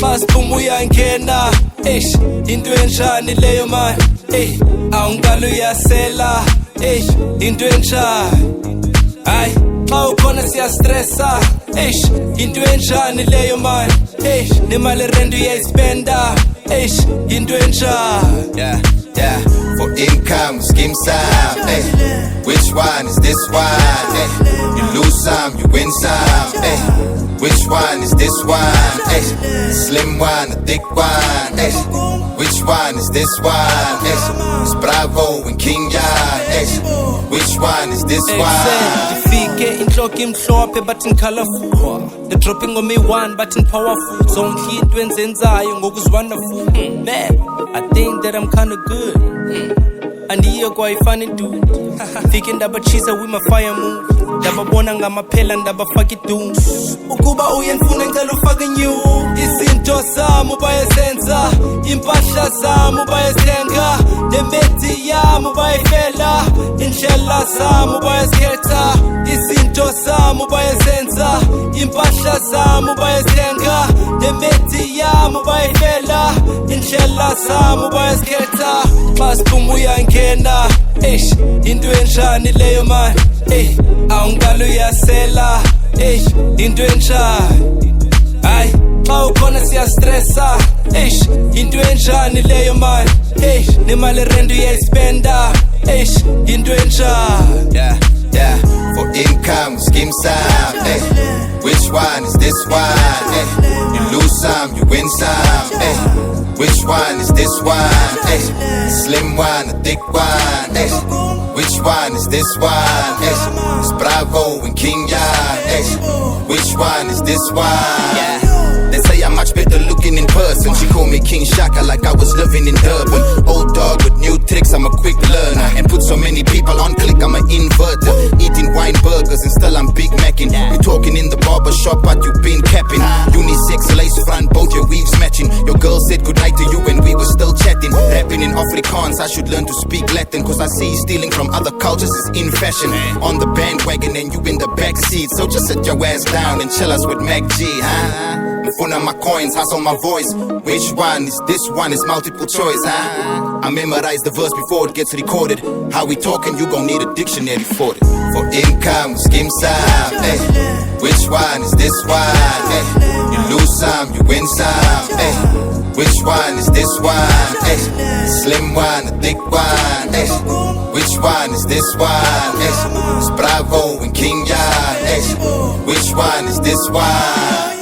Masibhungu uyangena, into enjani leyo man, awungalo uyasela, into enjani, hayi xa ukhona siyastressa, into enjani leyo man, nemali rent uyayispenda, into enjani. Yeah, for income, scheme some, which one is this one, you lose some, you win some, which one is this one, slim one, a thick one, which one is this one, it's Bravo and King John, which one is this one? Fike inhloko imhlophe but in colorful, the dropping on me one but in powerful, zonke into enzenzayo ngoku's wonderful, man, I think that I'm kinda good, andiyo kwa ifani dude, fike ndabachisa with my fire move, ndababona ngamaphela ndabafaka idoom, ukuba uyenifuna ngicela ufake new, izinto zami bayesenza, impahla zami bayethenga, nembethi yami bayifela, indlela zami bayesikhetha, izinto zami bayesenza, impahla zami bayethenga, nembethi yami bayifela, indlela zami bayesikhetha. Masibhungu uyangena, into enjani leyo man, awungalo uyasela, into enjani, hayi xa ukhona siyastressa, into enjani leyo man, nemali rent uyayispenda, into enjani. Yeah, for income, scheme some, which one is this one, you lose some, you win some, which one is this one, slim one, a thick one, which one is this one, it's Bravo and King John, which one is this one? They say I'm much better looking in person. She call me King Shaka like I was living in Durban. Old dog with new tricks, I'm a quick learner. And put so many people on click, I'm an inverter. Eating wine burgers and still I'm Big Macking. You talking in the barber shop but you been capping. Unisex lace front, both your weaves matching. Your girl said goodnight to you when we were still chatting. Rapping in Afrikaans, I should learn to speak Latin. Cause I see stealing from other cultures is in fashion. On the bandwagon and you in the back seat. So just sit your ass down and chill us with Mac G, huh? Mfuna my coins, hustle my voice. Which one is this one? Is multiple choice, huh? I memorize the verse before it gets recorded. How we talking, you gon' need a dictionary for it. For income, scheme some, which one is this one, you lose some, you win some, which one is this one, slim one, a thick one, which one is this one, it's Bravo and King John, which one is this one?